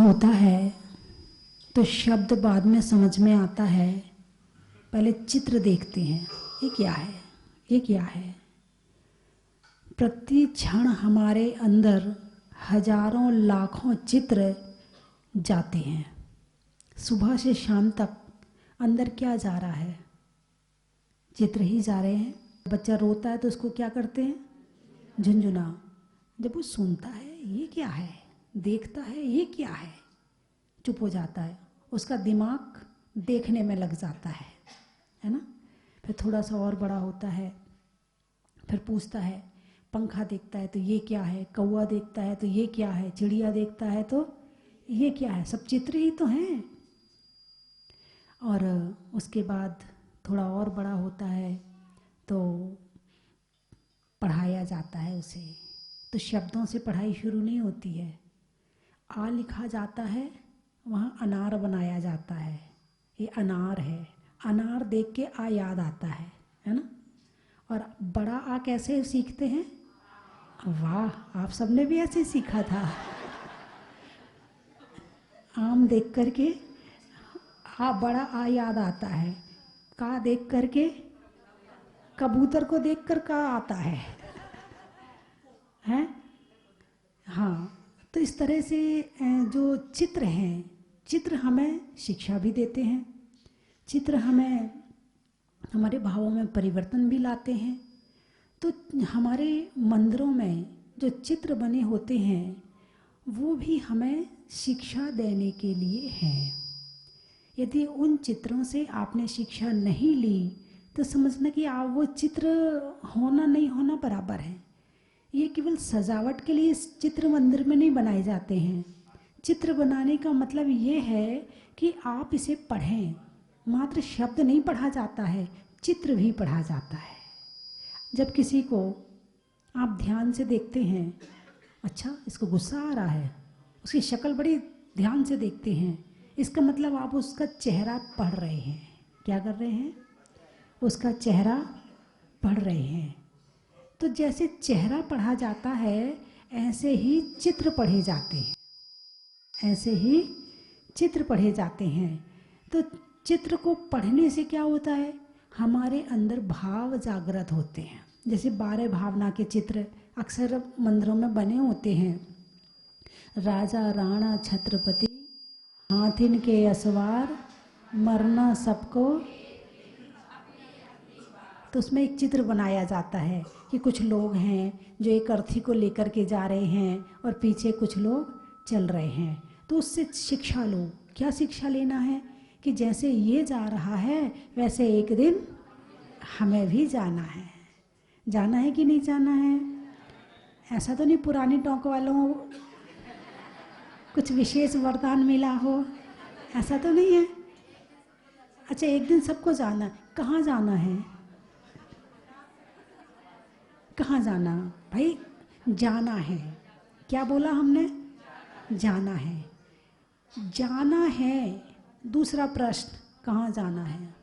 होता है तो शब्द बाद में समझ में आता है, पहले चित्र देखते हैं, ये क्या है, ये क्या है। प्रति क्षण हमारे अंदर हजारों लाखों चित्र जाते हैं। सुबह से शाम तक अंदर क्या जा रहा है? चित्र ही जा रहे हैं। बच्चा रोता है तो उसको क्या करते हैं? झुनझुना। जब वो सुनता है ये क्या है, देखता है ये क्या है, चुप हो जाता है। उसका दिमाग देखने में लग जाता है ना। फिर थोड़ा सा और बड़ा होता है, फिर पूछता है, पंखा देखता है तो ये क्या है, कौवा देखता है तो ये क्या है, चिड़िया देखता है तो ये क्या है, सब चित्र ही तो हैं। और उसके बाद थोड़ा और बड़ा होता है तो पढ़ाया जाता है उसे। तो शब्दों से पढ़ाई शुरू नहीं होती है। आ लिखा जाता है, वहाँ अनार बनाया जाता है, ये अनार है। अनार देख के आ याद आता है ना। और बड़ा आ कैसे सीखते हैं? वाह, आप सबने भी ऐसे सीखा था। आम देख करके बड़ा आ याद आता है, का देख करके कबूतर को देखकर का आता है हैं? हाँ, तो इस तरह से जो चित्र हैं, चित्र हमें शिक्षा भी देते हैं, चित्र हमें हमारे भावों में परिवर्तन भी लाते हैं। तो हमारे मंदिरों में जो चित्र बने होते हैं वो भी हमें शिक्षा देने के लिए हैं। यदि उन चित्रों से आपने शिक्षा नहीं ली तो समझना कि आप वो चित्र होना नहीं होना बराबर है। ये केवल सजावट के लिए इस चित्र मंदिर में नहीं बनाए जाते हैं। चित्र बनाने का मतलब ये है कि आप इसे पढ़ें। मात्र शब्द नहीं पढ़ा जाता है, चित्र भी पढ़ा जाता है। जब किसी को आप ध्यान से देखते हैं, अच्छा इसको गुस्सा आ रहा है, उसकी शक्ल बड़ी ध्यान से देखते हैं, इसका मतलब आप उसका चेहरा पढ़ रहे हैं। क्या कर रहे हैं? उसका चेहरा पढ़ रहे हैं। तो जैसे चेहरा पढ़ा जाता है ऐसे ही चित्र पढ़े जाते हैं, ऐसे ही चित्र पढ़े जाते हैं। तो चित्र को पढ़ने से क्या होता है? हमारे अंदर भाव जागृत होते हैं। जैसे 12 भावना के चित्र अक्सर मंदिरों में बने होते हैं। राजा राणा छत्रपति, हाथिन के असवार, मरना सबको। तो उसमें एक चित्र बनाया जाता है कि कुछ लोग हैं जो एक अर्थी को लेकर के जा रहे हैं और पीछे कुछ लोग चल रहे हैं। तो उससे शिक्षा लो। क्या शिक्षा लेना है? कि जैसे ये जा रहा है वैसे एक दिन हमें भी जाना है। जाना है कि नहीं जाना है? ऐसा तो नहीं पुरानी टोंक वालों को कुछ विशेष वरदान मिला हो, ऐसा तो नहीं है। अच्छा, एक दिन सबको जाना। कहाँ जाना है? कहाँ जाना भाई? जाना है। क्या बोला हमने? जाना है। जाना है। दूसरा प्रश्न, कहाँ जाना है?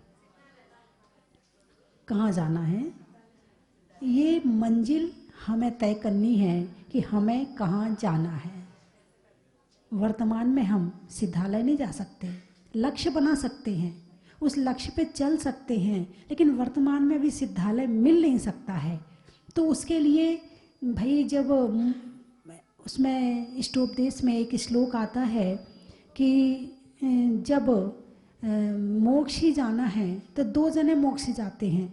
कहाँ जाना है? ये मंजिल हमें तय करनी है कि हमें कहाँ जाना है। वर्तमान में हम सिद्धालय नहीं जा सकते, लक्ष्य बना सकते हैं, उस लक्ष्य पे चल सकते हैं, लेकिन वर्तमान में अभी सिद्धालय मिल नहीं सकता है। तो उसके लिए भाई जब उसमें इष्टोपदेश में एक श्लोक आता है कि जब मोक्ष ही जाना है तो 2 जने मोक्ष जाते हैं।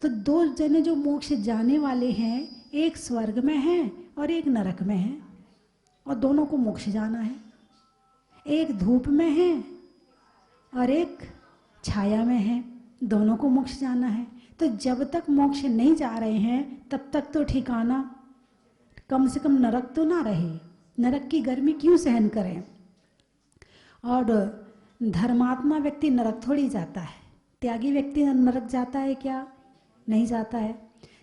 तो 2 जने जो मोक्ष जाने वाले हैं, एक स्वर्ग में है और एक नरक में है, और दोनों को मोक्ष जाना है। एक धूप में है और एक छाया में है, दोनों को मोक्ष जाना है। तो जब तक मोक्ष नहीं जा रहे हैं तब तक तो ठिकाना कम से कम नरक तो ना रहे। नरक की गर्मी क्यों सहन करें? और धर्मात्मा व्यक्ति नरक थोड़ी जाता है, त्यागी व्यक्ति नरक जाता है क्या? नहीं जाता है।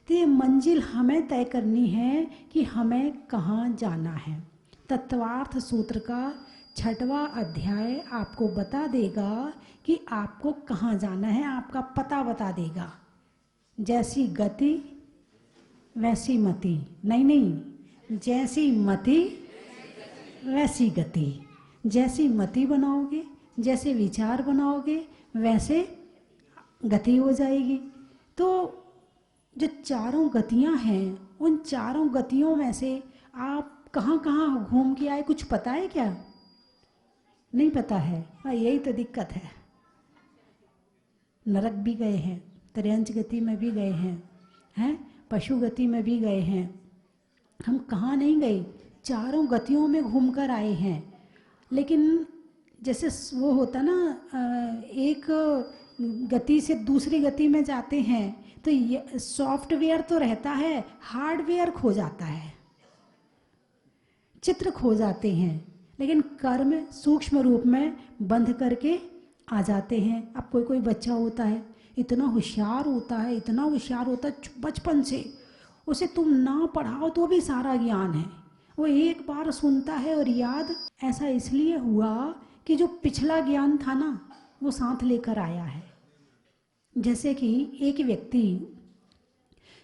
तो ये मंजिल हमें तय करनी है कि हमें कहाँ जाना है। तत्वार्थ सूत्र का 6वां अध्याय आपको बता देगा कि आपको कहाँ जाना है, आपका पता बता देगा। जैसी गति वैसी मति, नहीं, जैसी मति वैसी गति। जैसी मति बनाओगे, जैसे विचार बनाओगे, वैसे गति हो जाएगी। तो जो चारों गतियां हैं, उन चारों गतियों में से आप कहाँ कहाँ घूम के आए, कुछ पता है क्या? नहीं पता है। हाँ, यही तो दिक्कत है। नरक भी गए हैं, त्रयंच गति में भी गए हैं, पशु गति में भी गए हैं। हम कहाँ नहीं गए, चारों गतियों में घूमकर आए हैं। लेकिन जैसे वो होता ना, एक गति से दूसरी गति में जाते हैं तो ये सॉफ्टवेयर तो रहता है, हार्डवेयर खो जाता है, चित्र खो जाते हैं, लेकिन कर्म सूक्ष्म रूप में बंध करके आ जाते हैं। अब कोई कोई बच्चा होता है, इतना होशियार होता है, इतना होशियार होता है बचपन से, उसे तुम ना पढ़ाओ तो भी सारा ज्ञान है, वो एक बार सुनता है और याद। ऐसा इसलिए हुआ कि जो पिछला ज्ञान था ना, वो साथ लेकर आया है। जैसे कि एक व्यक्ति,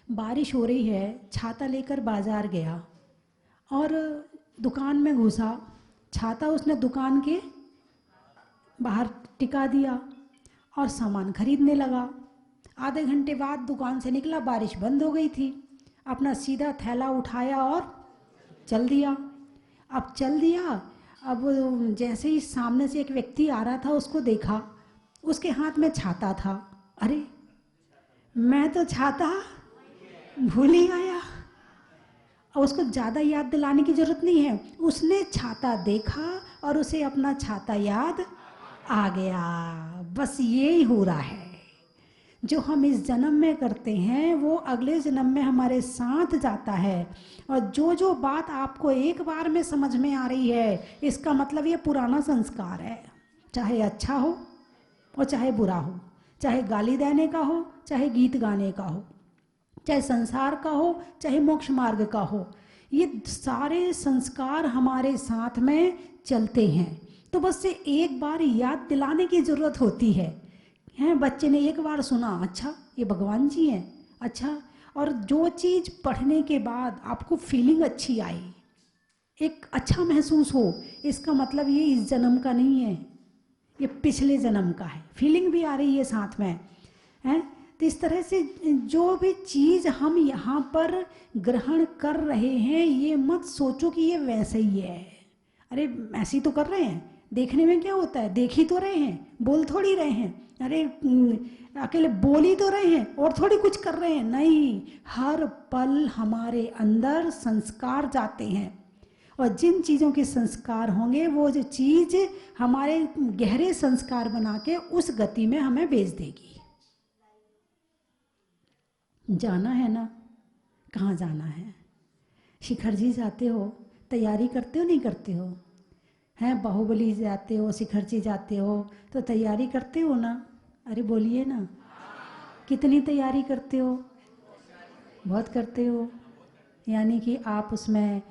बारिश हो रही है, छाता लेकर बाजार गया और दुकान में घुसा, छाता उसने दुकान के बाहर टिका दिया और सामान खरीदने लगा। आधे घंटे बाद दुकान से निकला, बारिश बंद हो गई थी। अपना सीधा थैला उठाया और चल दिया। अब चल दिया, अब जैसे ही सामने से एक व्यक्ति आ रहा था, उसको देखा, उसके हाथ में छाता था। अरे, मैं तो छाता भूल ही आया। और उसको ज़्यादा याद दिलाने की ज़रूरत नहीं है, उसने छाता देखा और उसे अपना छाता याद आ गया। बस यही हो रहा है। जो हम इस जन्म में करते हैं वो अगले जन्म में हमारे साथ जाता है। और जो जो बात आपको एक बार में समझ में आ रही है, इसका मतलब ये पुराना संस्कार है। चाहे अच्छा हो और चाहे बुरा हो, चाहे गाली देने का हो, चाहे गीत गाने का हो, चाहे संसार का हो, चाहे मोक्ष मार्ग का हो, ये सारे संस्कार हमारे साथ में चलते हैं। तो बस से एक बार याद दिलाने की ज़रूरत होती है। बच्चे ने एक बार सुना, अच्छा ये भगवान जी हैं, अच्छा, और जो चीज़ पढ़ने के बाद आपको फीलिंग अच्छी आई, एक अच्छा महसूस हो, इसका मतलब ये इस जन्म का नहीं है, ये पिछले जन्म का है। फीलिंग भी आ रही है साथ में, है। तो इस तरह से जो भी चीज़ हम यहाँ पर ग्रहण कर रहे हैं, ये मत सोचो कि ये वैसे ही है। अरे ऐसे ही तो कर रहे हैं, देखने में क्या होता है, देख ही तो रहे हैं, बोल थोड़ी रहे हैं। अरे अकेले बोल ही तो रहे हैं और थोड़ी कुछ कर रहे हैं, नहीं। हर पल हमारे अंदर संस्कार जाते हैं और जिन चीज़ों के संस्कार होंगे, वो जो चीज़ हमारे गहरे संस्कार बना के उस गति में हमें भेज देगी। जाना है ना, कहाँ जाना है? शिखर जी जाते हो, तैयारी करते हो नहीं करते हो? हैं, बाहुबली जाते हो, शिखर जी जाते हो, तो तैयारी करते हो ना? अरे बोलिए ना, कितनी तैयारी करते हो? बहुत करते हो। यानी कि आप उसमें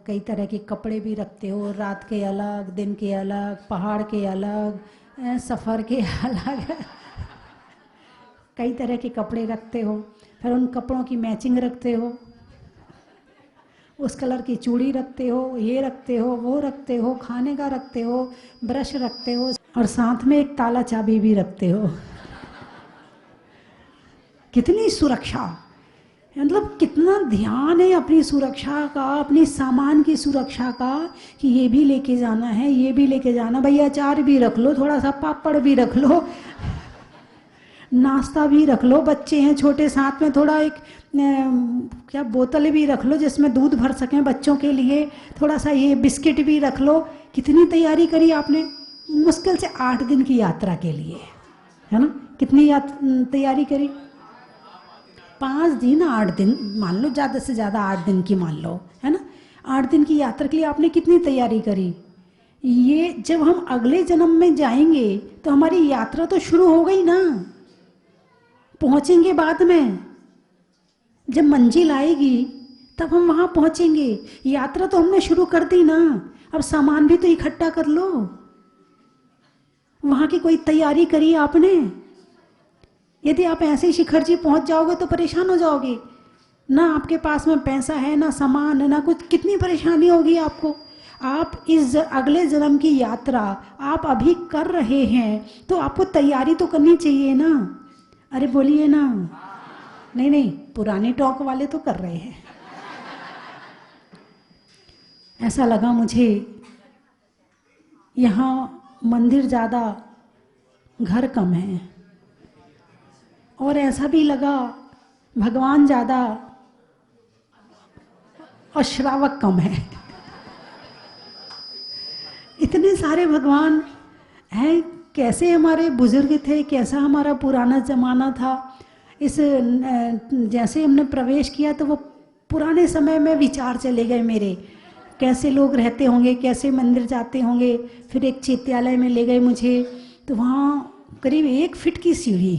कई तरह के कपड़े भी रखते हो, रात के अलग, दिन के अलग, पहाड़ के अलग, सफ़र के अलग कई तरह के कपड़े रखते हो। फिर उन कपड़ों की मैचिंग रखते हो, उस कलर की चूड़ी रखते हो, ये रखते हो, वो रखते हो, खाने का रखते हो, ब्रश रखते हो, और साथ में एक ताला चाबी भी रखते हो। कितनी सुरक्षा, मतलब कितना ध्यान है अपनी सुरक्षा का, अपनी सामान की सुरक्षा का, कि ये भी लेके जाना है, ये भी लेके जाना। भैया अचार भी रख लो, थोड़ा सा पापड़ भी रख लो, नाश्ता भी रख लो, बच्चे हैं छोटे, साथ में थोड़ा एक क्या बोतल भी रख लो जिसमें दूध भर सकें बच्चों के लिए, थोड़ा सा ये बिस्किट भी रख लो। कितनी तैयारी करी आपने, मुश्किल से 8 दिन की यात्रा के लिए, है ना? कितनी तैयारी करी? 5 दिन 8 दिन मान लो, ज़्यादा से ज़्यादा 8 दिन की मान लो, है ना? 8 दिन की यात्रा के लिए आपने कितनी तैयारी करी? ये जब हम अगले जन्म में जाएंगे तो हमारी यात्रा तो शुरू हो गई ना, पहुंचेंगे बाद में, जब मंजिल आएगी तब हम वहां पहुंचेंगे। यात्रा तो हमने शुरू कर दी ना, अब सामान भी तो इकट्ठा कर लो। वहां की कोई तैयारी करी आपने? यदि आप ऐसे ही शिखर जी पहुंच जाओगे तो परेशान हो जाओगे ना, आपके पास में पैसा है ना, सामान है ना कुछ, कितनी परेशानी होगी आपको। आप अगले जन्म की यात्रा आप अभी कर रहे हैं, तो आपको तैयारी तो करनी चाहिए ना। अरे बोलिए ना। नहीं नहीं, पुरानी टॉक वाले तो कर रहे हैं। ऐसा लगा मुझे यहाँ मंदिर ज़्यादा, घर कम है, और ऐसा भी लगा भगवान ज़्यादा और श्रावक कम है। इतने सारे भगवान हैं, कैसे हमारे बुजुर्ग थे, कैसा हमारा पुराना ज़माना था। इस जैसे हमने प्रवेश किया तो वो पुराने समय में विचार चले गए मेरे, कैसे लोग रहते होंगे, कैसे मंदिर जाते होंगे। फिर एक चैत्यालय में ले गए मुझे, तो वहाँ करीब 1 फीट की सीढ़ी,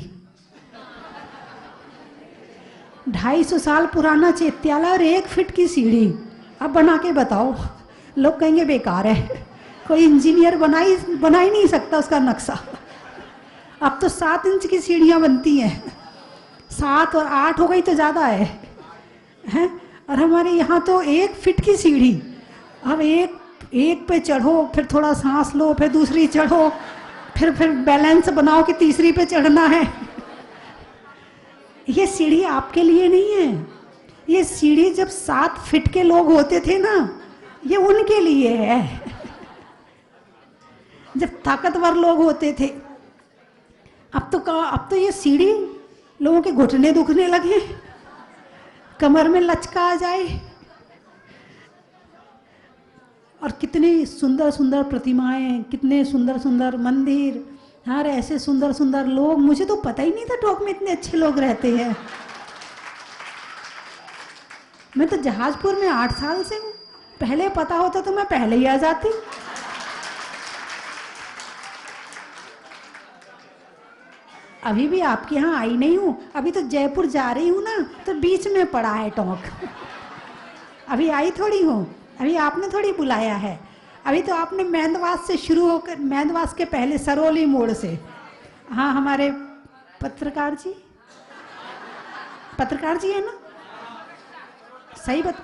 250 साल पुराना चैत्यालय और 1 फीट की सीढ़ी। अब बना के बताओ, लोग कहेंगे बेकार है, कोई इंजीनियर बना ही नहीं सकता उसका नक्शा। अब तो 7 इंच की सीढ़ियाँ बनती हैं, 7 और 8 हो गई तो ज़्यादा है? और हमारे यहाँ तो 1 फीट की सीढ़ी। अब एक पे चढ़ो, फिर थोड़ा सांस लो, फिर दूसरी चढ़ो, फिर बैलेंस बनाओ कि तीसरी पे चढ़ना है। ये सीढ़ी आपके लिए नहीं है, ये सीढ़ी जब 7 फीट के लोग होते थे ना, ये उनके लिए है। जब ताकतवर लोग होते थे। अब तो ये सीढ़ी लोगों के घुटने दुखने लगे, कमर में लचका आ जाए। और कितनी सुंदर सुंदर प्रतिमाएं, कितने सुंदर सुंदर मंदिर, यार ऐसे सुंदर सुंदर लोग। मुझे तो पता ही नहीं था टोंक में इतने अच्छे लोग रहते हैं। मैं तो जहाजपुर में 8 साल से हूँ, पहले पता होता तो मैं पहले ही आ जाती। अभी भी आपके यहाँ आई नहीं हूँ, अभी तो जयपुर जा रही हूँ ना, तो बीच में पड़ा है टोंक। अभी आई थोड़ी हूँ, अभी आपने थोड़ी बुलाया है। अभी तो आपने मेंदवास से शुरू होकर, मेंदवास के पहले सरोली मोड़ से। हाँ, हमारे पत्रकार जी है ना, सही बात,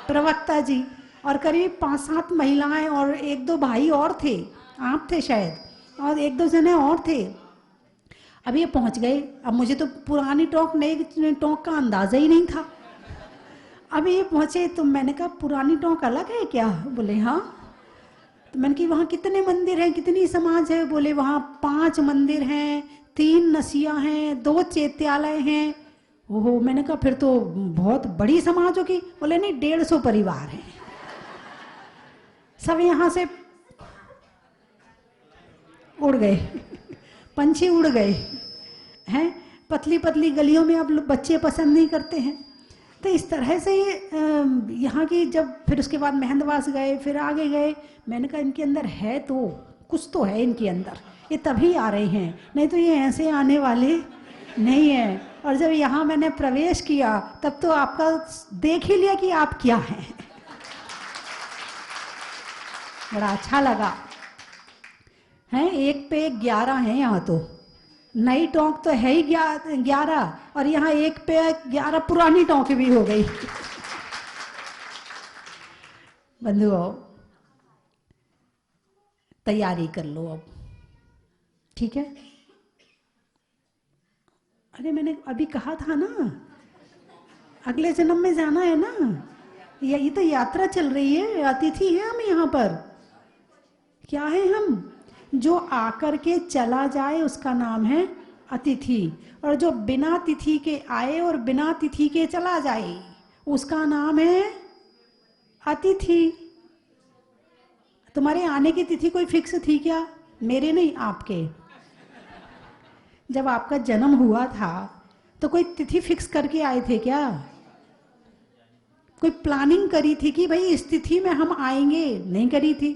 प्रवक्ता जी, और करीब 5-7 महिलाएं और 1-2 भाई और थे, आप थे शायद, और 1-2 जने और थे। अब ये पहुंच गए। अब मुझे तो पुरानी टोंक नई टोंक का अंदाजा ही नहीं था। अब ये पहुंचे तो मैंने कहा पुरानी टोंक अलग है क्या? बोले हाँ। तो मैंने कहा वहाँ कितने मंदिर हैं, कितनी समाज है? बोले वहाँ 5 मंदिर हैं, 3 नसियाँ हैं, 2 चैत्यालय हैं। ओहो, मैंने कहा फिर तो बहुत बड़ी समाज होगी। बोले नहीं, 150 परिवार हैं, सब यहाँ से उड़ गए, पंछी उड़ गए हैं। पतली पतली गलियों में अब बच्चे पसंद नहीं करते हैं। तो इस तरह से यहाँ की, जब फिर उसके बाद मेहंदवास गए, फिर आगे गए, मैंने कहा इनके अंदर है तो कुछ तो है इनके अंदर, ये तभी आ रहे हैं, नहीं तो ये ऐसे आने वाले नहीं है। और जब यहाँ मैंने प्रवेश किया तब तो आपका देख ही लिया कि आप क्या हैं। बड़ा अच्छा लगा। हैं 1 पे 11 हैं यहाँ तो, नई टोंक तो है ही 11, और यहाँ 1 पे 11 पुरानी टोंक भी हो गई। बंधुओं, तैयारी कर लो अब, ठीक है? अरे मैंने अभी कहा था ना, अगले जन्म में जाना है ना, ये तो यात्रा चल रही है, अतिथि है हम यहाँ पर। क्या है हम? जो आकर के चला जाए उसका नाम है अतिथि, और जो बिना तिथि के आए और बिना तिथि के चला जाए उसका नाम है अतिथि। तुम्हारे आने की तिथि कोई फिक्स थी क्या? मेरे नहीं, आपके। जब आपका जन्म हुआ था तो कोई तिथि फिक्स करके आए थे क्या? कोई प्लानिंग करी थी कि भाई इस तिथि में हम आएंगे? नहीं करी थी।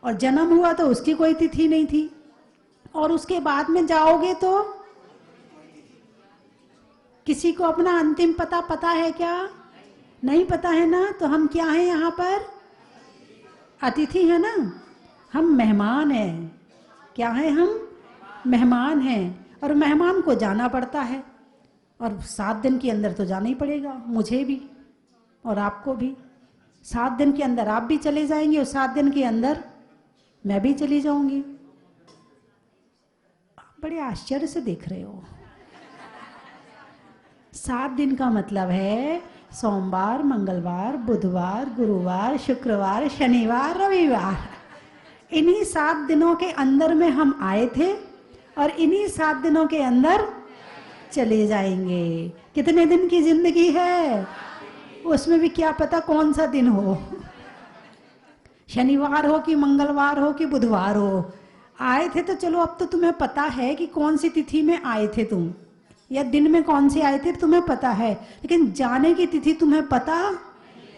और जन्म हुआ तो उसकी कोई तिथि नहीं थी। और उसके बाद में जाओगे तो किसी को अपना अंतिम पता है क्या? नहीं पता है ना। तो हम क्या हैं यहाँ पर? अतिथि है ना, हम मेहमान हैं। क्या है हम? मेहमान हैं। और मेहमान को जाना पड़ता है, और 7 दिन के अंदर तो जाना ही पड़ेगा, मुझे भी और आपको भी। 7 दिन के अंदर आप भी चले जाएंगे और 7 दिन के अंदर मैं भी चली जाऊंगी। आप बड़े आश्चर्य से देख रहे हो। 7 दिन का मतलब है सोमवार, मंगलवार, बुधवार, गुरुवार, शुक्रवार, शनिवार, रविवार। इन्हीं 7 दिनों के अंदर में हम आए थे और इन्हीं 7 दिनों के अंदर चले जाएंगे। कितने दिन की जिंदगी है, उसमें भी क्या पता कौन सा दिन हो, शनिवार हो कि मंगलवार हो कि बुधवार हो। आए थे तो चलो अब तो तुम्हें पता है कि कौन सी तिथि में आए थे तुम, या दिन में कौन से आए थे तुम्हें पता है, लेकिन जाने की तिथि तुम्हें पता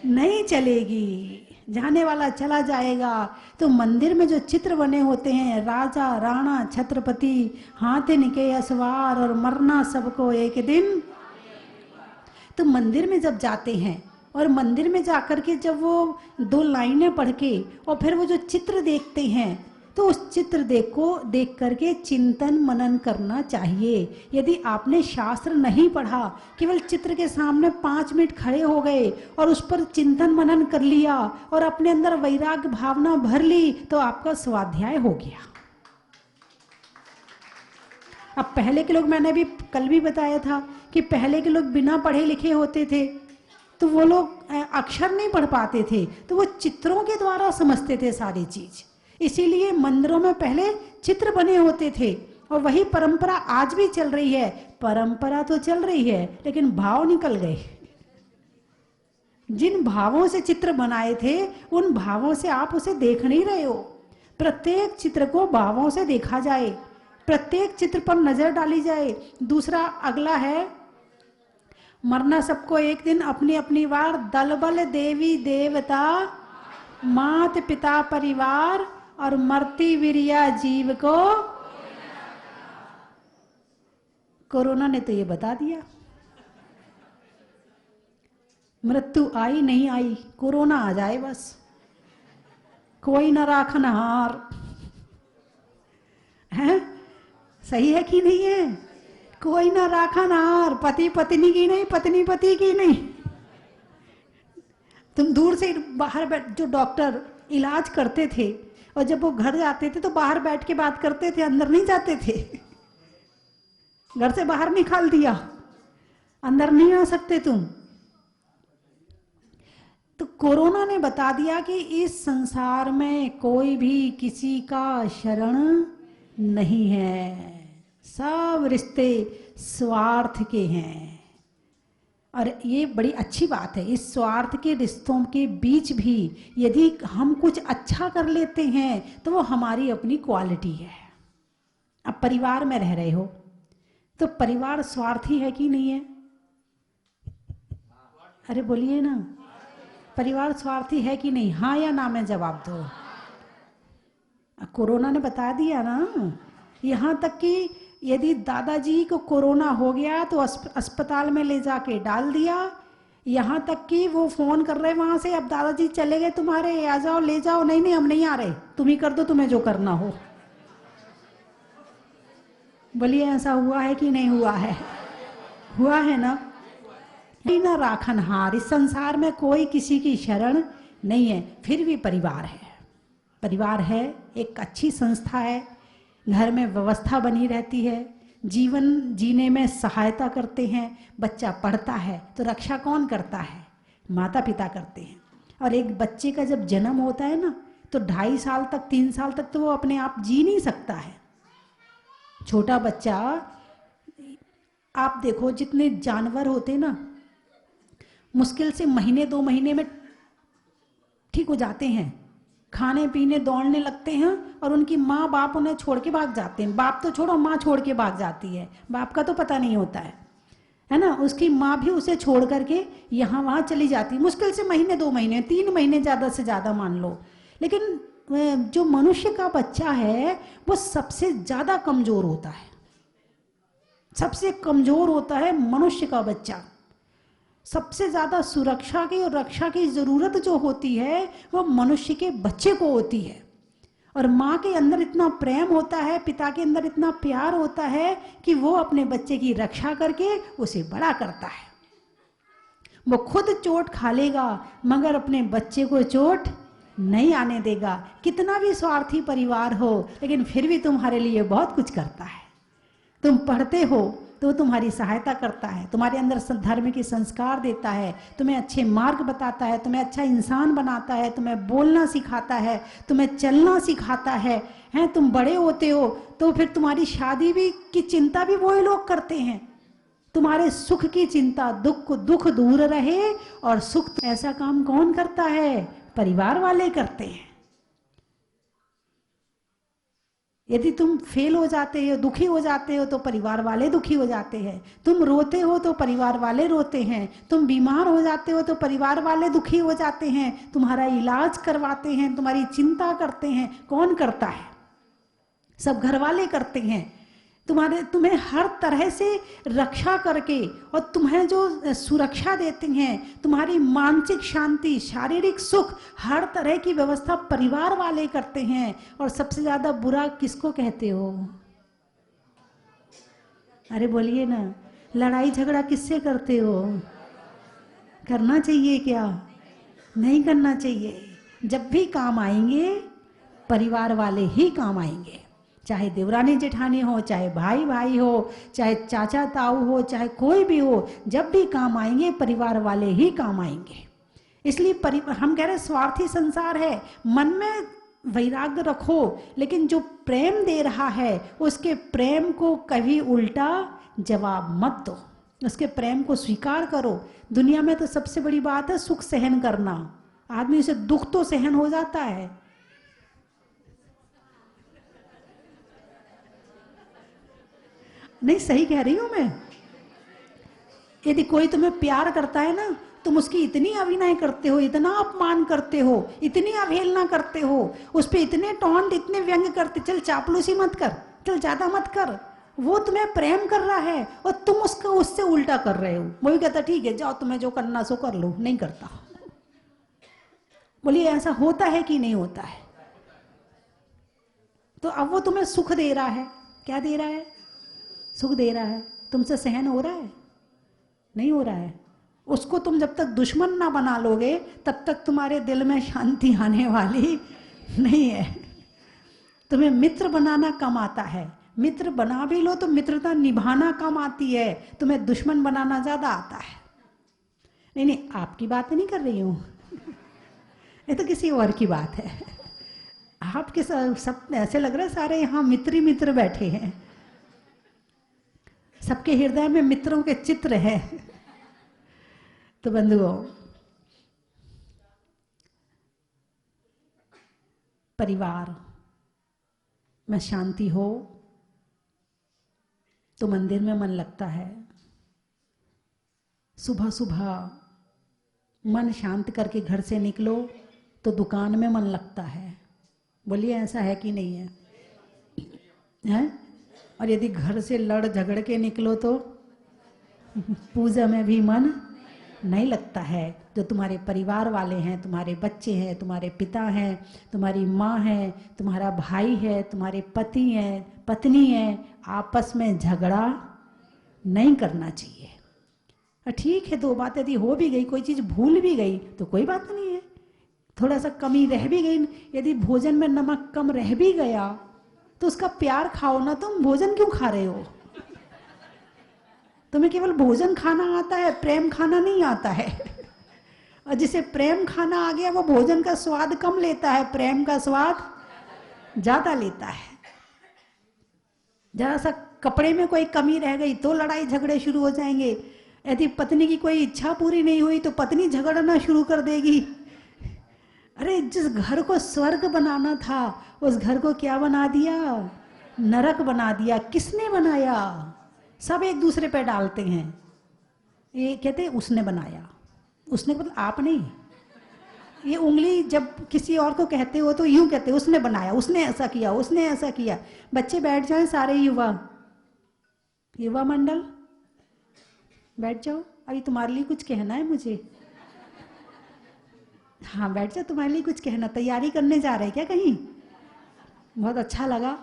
नहीं चलेगी। जाने वाला चला जाएगा। तो मंदिर में जो चित्र बने होते हैं, राजा राणा छत्रपति, हाथिन के असवार और मरना सबको एक दिन। तो मंदिर में जब जाते हैं और मंदिर में जाकर के जब वो 2 लाइनें पढ़ के और फिर वो जो चित्र देखते हैं, तो उस चित्र देख करके चिंतन मनन करना चाहिए। यदि आपने शास्त्र नहीं पढ़ा, केवल चित्र के सामने 5 मिनट खड़े हो गए और उस पर चिंतन मनन कर लिया और अपने अंदर वैराग्य भावना भर ली, तो आपका स्वाध्याय हो गया। अब पहले के लोग, मैंने भी कल भी बताया था कि पहले के लोग बिना पढ़े लिखे होते थे, तो वो लोग अक्षर नहीं पढ़ पाते थे, तो वो चित्रों के द्वारा समझते थे सारी चीज। इसीलिए मंदिरों में पहले चित्र बने होते थे और वही परंपरा आज भी चल रही है। परंपरा तो चल रही है लेकिन भाव निकल गए। जिन भावों से चित्र बनाए थे उन भावों से आप उसे देख नहीं रहे हो। प्रत्येक चित्र को भावों से देखा जाए, प्रत्येक चित्र पर नजर डाली जाए। दूसरा अगला है, मरना सबको एक दिन, अपनी अपनी वार, दल बल देवी देवता, मात पिता परिवार और मरती वीरिया जीव को। कोरोना ने तो ये बता दिया। मृत्यु आई नहीं आई, कोरोना आ जाए बस। कोई न राखन हार है, सही है कि नहीं है? कोई ना राखन हार, पति पत्नी की नहीं, पत्नी पति की नहीं। तुम दूर से बाहर बैठ, जो डॉक्टर इलाज करते थे और जब वो घर जाते थे तो बाहर बैठ के बात करते थे, अंदर नहीं जाते थे। घर से बाहर निकाल दिया, अंदर नहीं आ सकते तुम। तो कोरोना ने बता दिया कि इस संसार में कोई भी किसी का शरण नहीं है, सब रिश्ते स्वार्थ के हैं। और ये बड़ी अच्छी बात है, इस स्वार्थ के रिश्तों के बीच भी यदि हम कुछ अच्छा कर लेते हैं तो वो हमारी अपनी क्वालिटी है। अब परिवार में रह रहे हो तो परिवार स्वार्थी है कि नहीं है? अरे बोलिए ना, परिवार स्वार्थी है कि नहीं? हाँ या ना में जवाब दो। कोरोना ने बता दिया ना। यहाँ तक कि यदि दादाजी को कोरोना हो गया तो अस्पताल में ले जाके डाल दिया। यहाँ तक कि वो फोन कर रहे वहां से, अब दादाजी चले गए तुम्हारे, आ जाओ ले जाओ। नहीं नहीं हम नहीं आ रहे, तुम ही कर दो, तुम्हें जो करना हो। बोलिए ऐसा हुआ है कि नहीं हुआ है? हुआ है ना। ना राखन हार, इस संसार में कोई किसी की शरण नहीं है। फिर भी परिवार है, परिवार है, एक अच्छी संस्था है, घर में व्यवस्था बनी रहती है, जीवन जीने में सहायता करते हैं। बच्चा पढ़ता है तो रक्षा कौन करता है? माता पिता करते हैं। और एक बच्चे का जब जन्म होता है ना तो 2.5 साल तक 3 साल तक तो वो अपने आप जी नहीं सकता है। छोटा बच्चा, आप देखो जितने जानवर होते ना मुश्किल से महीने 2 महीने में ठीक हो जाते हैं, खाने पीने दौड़ने लगते हैं और उनकी माँ बाप उन्हें छोड़ के भाग जाते हैं। बाप तो छोड़ो, माँ छोड़ के भाग जाती है। बाप का तो पता नहीं होता है ना। उसकी माँ भी उसे छोड़ करके यहाँ वहाँ चली जाती है। मुश्किल से महीने 2 महीने 3 महीने ज़्यादा से ज़्यादा मान लो। लेकिन जो मनुष्य का बच्चा है वो सबसे ज़्यादा कमज़ोर होता है, सबसे कमज़ोर होता है मनुष्य का बच्चा। सबसे ज़्यादा सुरक्षा की और रक्षा की ज़रूरत जो होती है वो मनुष्य के बच्चे को होती है। और माँ के अंदर इतना प्रेम होता है, पिता के अंदर इतना प्यार होता है कि वो अपने बच्चे की रक्षा करके उसे बड़ा करता है। वो खुद चोट खा लेगा मगर अपने बच्चे को चोट नहीं आने देगा। कितना भी स्वार्थी परिवार हो लेकिन फिर भी तुम्हारे लिए बहुत कुछ करता है। तुम पढ़ते हो तो तुम्हारी सहायता करता है, तुम्हारे अंदर धर्म के संस्कार देता है, तुम्हें अच्छे मार्ग बताता है, तुम्हें अच्छा इंसान बनाता है, तुम्हें बोलना सिखाता है, तुम्हें चलना सिखाता है। हैं, तुम बड़े होते हो तो फिर तुम्हारी शादी भी की चिंता भी वही लोग करते हैं। तुम्हारे सुख की चिंता, दुख दूर रहे और सुख, ऐसा काम कौन करता है? परिवार वाले करते हैं। यदि तुम फेल हो जाते हो, दुखी हो जाते हो तो परिवार वाले दुखी हो जाते हैं। तुम रोते हो तो परिवार वाले रोते हैं। तुम बीमार हो जाते हो तो परिवार वाले दुखी हो जाते हैं, तुम्हारा इलाज करवाते हैं, तुम्हारी चिंता करते हैं। कौन करता है? सब घर वाले करते हैं। तुम्हें हर तरह से रक्षा करके और तुम्हें जो सुरक्षा देते हैं, तुम्हारी मानसिक शांति, शारीरिक सुख, हर तरह की व्यवस्था परिवार वाले करते हैं। और सबसे ज्यादा बुरा किसको कहते हो? अरे बोलिए ना, लड़ाई झगड़ा किससे करते हो? करना चाहिए क्या? नहीं करना चाहिए। जब भी काम आएंगे परिवार वाले ही काम आएंगे, चाहे देवरानी जेठानी हो, चाहे भाई भाई हो, चाहे चाचा ताऊ हो, चाहे कोई भी हो, जब भी काम आएंगे परिवार वाले ही काम आएंगे। इसलिए हम कह रहे स्वार्थी संसार है। मन में वैराग्य रखो, लेकिन जो प्रेम दे रहा है उसके प्रेम को कभी उल्टा जवाब मत दो, उसके प्रेम को स्वीकार करो। दुनिया में तो सबसे बड़ी बात है सुख सहन करना। आदमी से दुख तो सहन हो जाता है, नहीं सही कह रही हूं मैं। यदि कोई तुम्हें प्यार करता है ना, तुम उसकी इतनी अभिनय करते हो, इतना अपमान करते हो, इतनी अवहेलना करते हो, उस पर इतने टॉन्ट, इतने व्यंग करते, चल चापलूसी मत कर, चल ज्यादा मत कर। वो तुम्हें प्रेम कर रहा है और तुम उसका उससे उल्टा कर रहे हो। वो भी कहता ठीक है जाओ तुम्हें जो करना सो कर लो, नहीं करता। बोलिए ऐसा होता है कि नहीं होता है? तो अब वो तुम्हें सुख दे रहा है, क्या दे रहा है? सुख दे रहा है। तुमसे सहन हो रहा है? नहीं हो रहा है। उसको तुम जब तक दुश्मन ना बना लोगे तब तक तुम्हारे दिल में शांति आने वाली नहीं है। तुम्हें मित्र बनाना कम आता है, मित्र बना भी लो तो मित्रता निभाना कम आती है, तुम्हें दुश्मन बनाना ज्यादा आता है। नहीं नहीं, आपकी बात नहीं कर रही हूं, ये तो किसी और की बात है। आपके सब ऐसे लग रहा है सारे यहां मित्र ही मित्र बैठे हैं, सबके हृदय में मित्रों के चित्र हैं। तो बंधुओं, परिवार में शांति हो तो मंदिर में मन लगता है। सुबह सुबह मन शांत करके घर से निकलो तो दुकान में मन लगता है। बोलिए ऐसा है कि नहीं है? हैं? और यदि घर से लड़ झगड़ के निकलो तो पूजा में भी मन नहीं लगता है। जो तुम्हारे परिवार वाले हैं, तुम्हारे बच्चे हैं, तुम्हारे पिता हैं, तुम्हारी माँ है, तुम्हारा भाई है, तुम्हारे पति हैं, पत्नी है, आपस में झगड़ा नहीं करना चाहिए। ठीक है, दो बात यदि हो भी गई, कोई चीज़ भूल भी गई तो कोई बात नहीं है, थोड़ा सा कमी रह भी गई, यदि भोजन में नमक कम रह भी गया तो उसका प्यार खाओ ना। तुम भोजन क्यों खा रहे हो? तुम्हें केवल भोजन खाना आता है, प्रेम खाना नहीं आता है। और जिसे प्रेम खाना आ गया वो भोजन का स्वाद कम लेता है, प्रेम का स्वाद ज्यादा लेता है। जरा सा कपड़े में कोई कमी रह गई तो लड़ाई झगड़े शुरू हो जाएंगे। यदि पत्नी की कोई इच्छा पूरी नहीं हुई तो पत्नी झगड़ना शुरू कर देगी। अरे जिस घर को स्वर्ग बनाना था उस घर को क्या बना दिया? नरक बना दिया। किसने बनाया? सब एक दूसरे पे डालते हैं, ये कहते हैं उसने बनाया। उसने मतलब आप नहीं, ये उंगली जब किसी और को कहते हो तो यूं कहते हो उसने बनाया, उसने ऐसा किया, उसने ऐसा किया। बच्चे बैठ जाएं, सारे युवा मंडल बैठ जाओ, अभी तुम्हारे लिए कुछ कहना है मुझे। हाँ बैठ जाओ, तुम्हारे लिए कुछ कहना। तैयारी करने जा रहे हैं क्या कहीं? बहुत अच्छा लगा।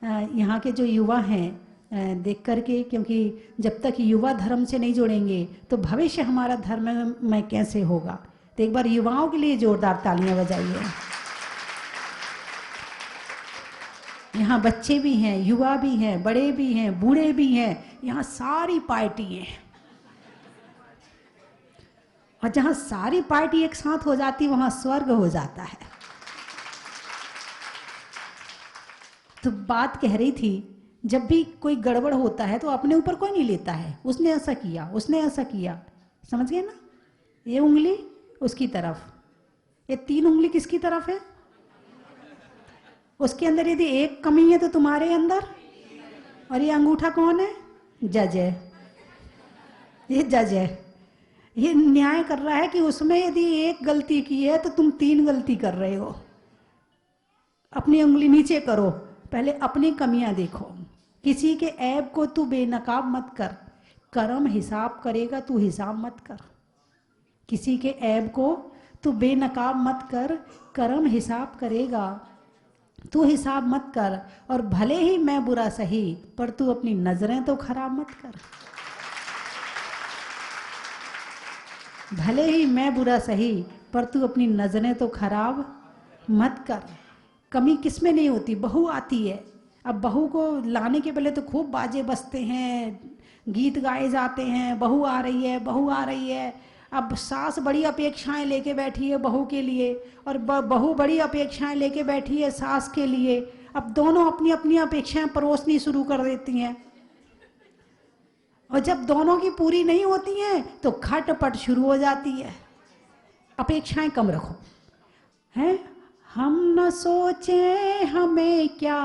यहाँ के जो युवा हैं देख करके, क्योंकि जब तक युवा धर्म से नहीं जुड़ेंगे तो भविष्य हमारा धर्म में कैसे होगा। तो एक बार युवाओं के लिए जोरदार तालियां बजाइए। यहाँ बच्चे भी हैं, युवा भी हैं, बड़े भी हैं, बूढ़े भी हैं, यहाँ सारी पार्टी है। और जहाँ सारी पार्टी एक साथ हो जाती वहाँ स्वर्ग हो जाता है। तो बात कह रही थी, जब भी कोई गड़बड़ होता है तो अपने ऊपर कोई नहीं लेता है, उसने ऐसा किया, उसने ऐसा किया, समझ गए ना। ये उंगली उसकी तरफ, ये 3 उंगली किसकी तरफ है? उसके अंदर यदि एक कमी है तो तुम्हारे अंदर, और ये अंगूठा कौन है? जज है। ये जज है, ये न्याय कर रहा है कि उसमें यदि एक गलती की है तो तुम 3 गलती कर रहे हो। अपनी उंगली नीचे करो, पहले अपनी कमियां देखो। किसी के ऐब को तू बेनकाब मत कर, कर्म हिसाब करेगा, तू हिसाब मत कर। किसी के ऐब को तू बेनकाब मत कर, कर्म हिसाब करेगा, तू हिसाब मत कर। और भले ही मैं बुरा सही, पर तू अपनी नजरें तो खराब मत कर। भले ही मैं बुरा सही, पर तू अपनी नजरें तो खराब मत कर। कमी किस में नहीं होती? बहू आती है, अब बहू को लाने के पहले तो खूब बाजे बजते हैं, गीत गाए जाते हैं, बहू आ रही है, बहू आ रही है। अब सास बड़ी अपेक्षाएं लेके बैठी है बहू के लिए, और बहू बड़ी अपेक्षाएं लेके बैठी है सास के लिए। अब दोनों अपनी अपनी अपेक्षाएं परोसनी शुरू कर देती हैं, और जब दोनों की पूरी नहीं होती हैं तो खटपट शुरू हो जाती है। अपेक्षाएं कम रखो, हैं? हम न सोचे हमें क्या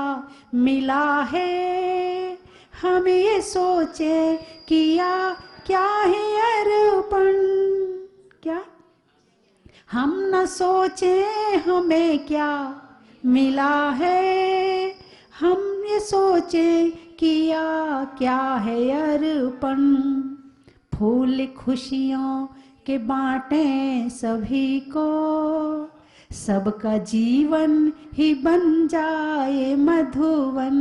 मिला है, हम ये सोचे किया क्या है अर्पण। क्या? हम न सोचे हमें क्या मिला है, हम ये सोचे किया क्या है अर्पण। फूल खुशियों के बांटे सभी को, सबका जीवन ही बन जाए मधुवन।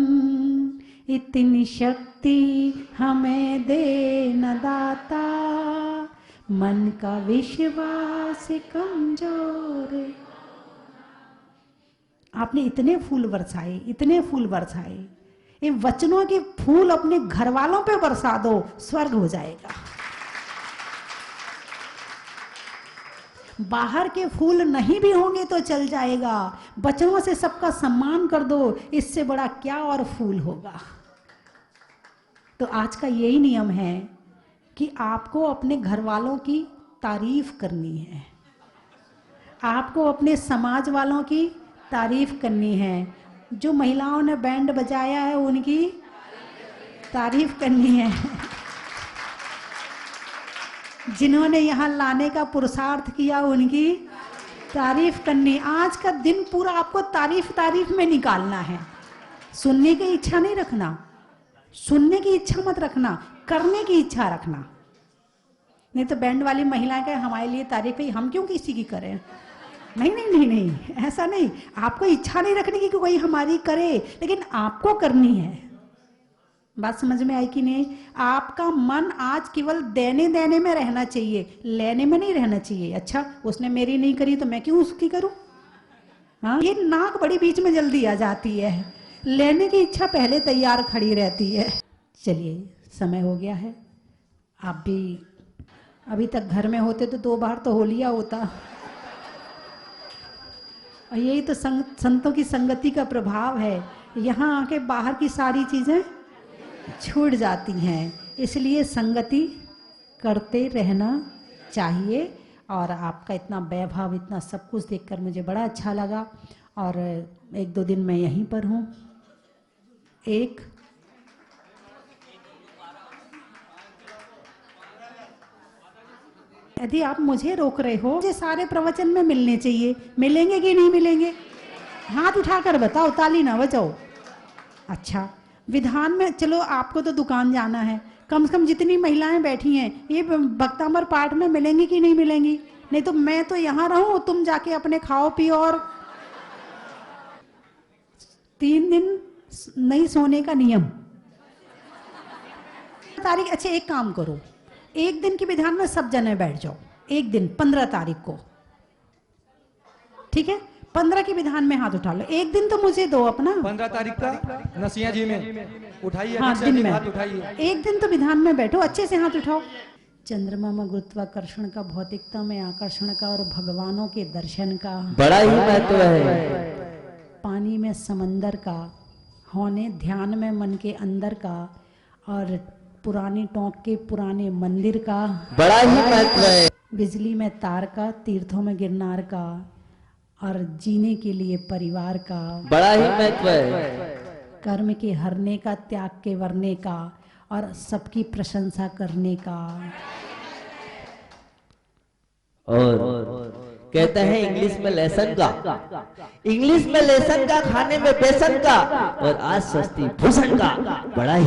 इतनी शक्ति हमें दे न दाता, मन का विश्वास कमजोर। आपने इतने फूल बरसाए, इतने फूल बरसाए, ये वचनों के फूल अपने घर वालों पे बरसा दो, स्वर्ग हो जाएगा। बाहर के फूल नहीं भी होंगे तो चल जाएगा, वचनों से सबका सम्मान कर दो, इससे बड़ा क्या और फूल होगा। तो आज का यही नियम है कि आपको अपने घर वालों की तारीफ करनी है, आपको अपने समाज वालों की तारीफ करनी है। जो महिलाओं ने बैंड बजाया है उनकी तारीफ करनी है, जिन्होंने यहाँ लाने का पुरुषार्थ किया उनकी तारीफ करनी। आज का दिन पूरा आपको तारीफ तारीफ में निकालना है। सुनने की इच्छा नहीं रखना, सुनने की इच्छा मत रखना, करने की इच्छा रखना। नहीं तो बैंड वाली महिलाएं कहें हमारे लिए तारीफ है, हम क्यों किसी की करें। नहीं नहीं नहीं नहीं, ऐसा नहीं। आपको इच्छा नहीं रखने की कि कोई हमारी करे, लेकिन आपको करनी है। बात समझ में आई कि नहीं? आपका मन आज केवल देने देने में रहना चाहिए, लेने में नहीं रहना चाहिए। अच्छा उसने मेरी नहीं करी तो मैं क्यों उसकी करूं? हाँ, ये नाक बड़ी बीच में जल्दी आ जाती है, लेने की इच्छा पहले तैयार खड़ी रहती है। चलिए समय हो गया है, आप भी अभी तक घर में होते तो 2 बार तो हो लिया होता। और यही तो संतों की संगति का प्रभाव है, यहाँ आके बाहर की सारी चीजें छूट जाती हैं। इसलिए संगति करते रहना चाहिए। और आपका इतना वैभव, इतना सब कुछ देखकर मुझे बड़ा अच्छा लगा। और 1-2 दिन मैं यहीं पर हूँ। यदि आप मुझे रोक रहे हो, मुझे सारे प्रवचन में मिलने चाहिए, मिलेंगे कि नहीं मिलेंगे? हाथ उठाकर बताओ, ताली ना बजाओ। अच्छा विधान में चलो, आपको तो दुकान जाना है, कम से कम जितनी महिलाएं बैठी हैं ये भक्तांबर पाठ में मिलेंगी कि नहीं मिलेंगी? नहीं तो मैं तो यहाँ रहूं, तुम जाके अपने खाओ पियो। और 3 दिन नहीं सोने का नियम, तारीख, अच्छा एक काम करो, एक दिन के विधान में सब जने बैठ जाओ, एक दिन 15 तारीख को, ठीक है? 15 के विधान में हाथ उठा लो, एक दिन तो मुझे दो अपना। 15 तारीख का नसिया जी में उठाइए, हाँ, दिन में हाथ उठाइए, एक दिन तो विधान में बैठो, अच्छे से हाथ उठाओ। चंद्रमा में गुरुत्वाकर्षण का, भौतिकता में आकर्षण का और भगवानों के दर्शन का बड़ा ही महत्व है। पानी में समंदर का, होने ध्यान में मन के अंदर का, और पुरानी टोंक के पुराने मंदिर का बड़ा ही महत्व है। बिजली में तार का, तीर्थों में गिरनार का, और जीने के लिए परिवार का बड़ा ही महत्व है। कर्म के हरने का, त्याग के वरने का, और सबकी प्रशंसा करने का। और कहते हैं इंग्लिश में लेसन का, इंग्लिश में लेसन का, खाने में बेसन का, और आज सस्ती भूषण का। बड़ा ही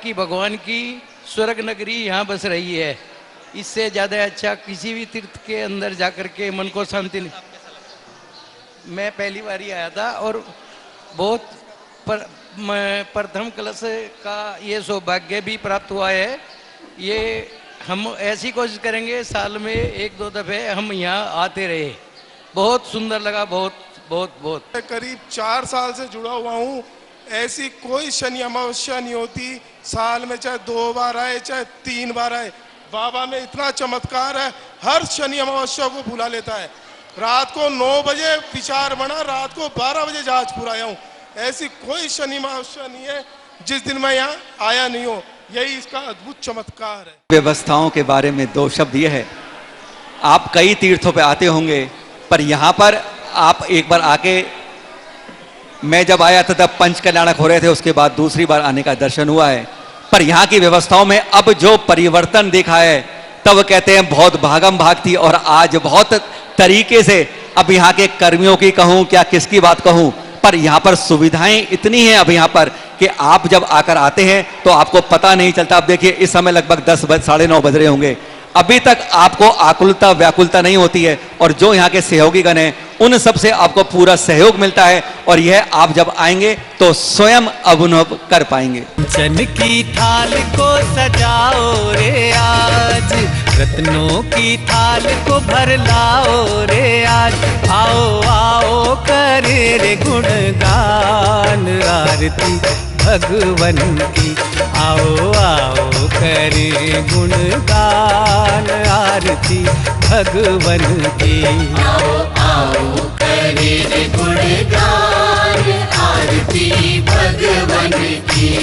कि भगवान की स्वर्ग नगरी यहाँ बस रही है, इससे ज्यादा अच्छा किसी भी तीर्थ के अंदर जाकर के मन को शांति नहीं। मैं पहली बार ही आया था और बहुत प्रथम कलश का ये सौभाग्य भी प्राप्त हुआ है। ये हम ऐसी कोशिश करेंगे साल में 1-2 दफे हम यहाँ आते रहे। बहुत सुंदर लगा, बहुत बहुत बहुत। करीब 4 साल से जुड़ा हुआ हूँ, ऐसी कोई शनि अमावस्या नहीं होती, साल में चाहे 2 बार आए चाहे 3 बार आए, बाबा में इतना चमत्कार है, हर शनि अमावस्या को भुला लेता है। रात को 9 बजे विचार बना, रात को 12 बजे जहाज पुराया हूँ। ऐसी कोई शनि अमावस्या नहीं है जिस दिन मैं यहाँ आया नहीं हूँ, यही इसका अद्भुत चमत्कार है। व्यवस्थाओं के बारे में 2 शब्द ये है, आप कई तीर्थों पे आते होंगे, पर यहाँ पर आप एक बार आके, मैं जब आया था तब पंच कल्याणक हो रहे थे, उसके बाद दूसरी बार आने का दर्शन हुआ है। पर यहाँ की व्यवस्थाओं में अब जो परिवर्तन देखा है, तब कहते हैं बहुत भागम भाग थी, और आज बहुत तरीके से, अब यहाँ के कर्मियों की कहूँ क्या किसकी बात कहूँ, पर यहाँ पर सुविधाएं इतनी हैं अब यहाँ पर कि आप जब आकर आते हैं तो आपको पता नहीं चलता। अब देखिए इस समय लगभग 10 साढ़े 9 बज रहे होंगे, अभी तक आपको आकुलता व्याकुलता नहीं होती है, और जो यहाँ के सहयोगी गण हैं उन सब से आपको पूरा सहयोग मिलता है, और यह आप जब आएंगे तो स्वयं अनुभव कर पाएंगे। चन की थाल को सजाओ रे आज, रत्नों की थाल को भर लाओ रे आज, आओ आओ करे रे गुणगान आरती भगवन की, आओ आओ करे गुणगान आरती भगवन की, आओ आओ करे रे गुणगान आरती भगवन की।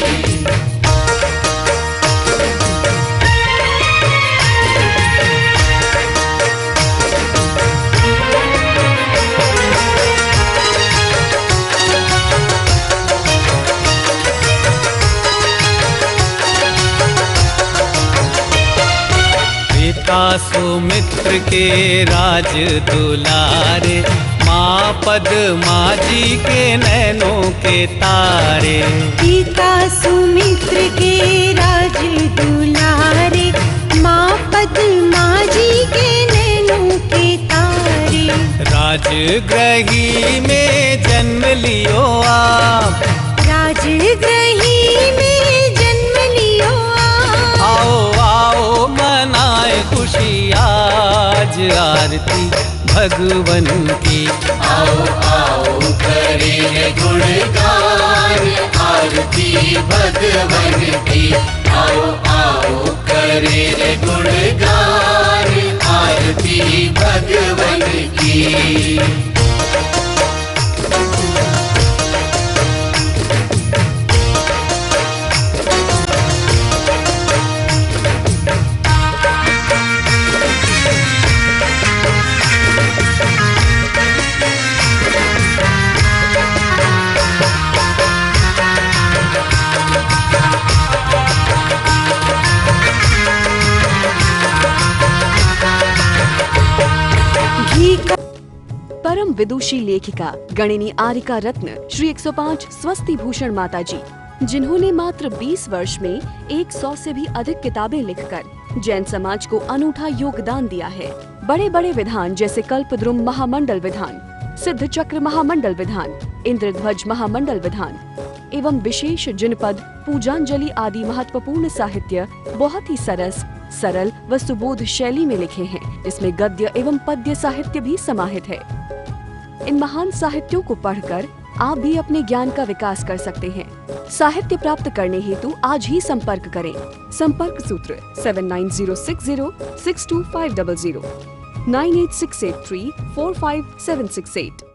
सुमित्र के राज दुलारे, माँ पद्मा जी के नैनों के तारे, पिता सुमित्र के राज दुलारे, माँ पद्मा जी के नैनों के तारे, राजगृही में जन्म लियो आप, राजगृही में जन्म लियो आप, आओ आओ मनाए खुशी आज आरती भगवन की, आओ आओ करे रे गुणगान आरती भगवन की, आओ आओ करे रे गुणगान आरती भगवन की। परम विदुषी लेखिका गणिनी आरिका रत्न श्री 105 स्वस्ति भूषण माता जी जिन्होंने मात्र 20 वर्ष में 100 से भी अधिक किताबें लिखकर जैन समाज को अनूठा योगदान दिया है। बड़े बड़े विधान जैसे कल्पद्रुम महामंडल विधान, सिद्ध चक्र महामंडल विधान, इंद्रध्वज महामंडल विधान एवं विशेष जिनपद, पूजांजलि आदि महत्वपूर्ण साहित्य बहुत ही सरल व सुबोध शैली में लिखे हैं, जिसमें गद्य एवं पद्य साहित्य भी समाहित है। इन महान साहित्यों को पढ़कर आप भी अपने ज्ञान का विकास कर सकते हैं। साहित्य प्राप्त करने हेतु आज ही संपर्क करें। संपर्क सूत्र 7906062500 98683456768।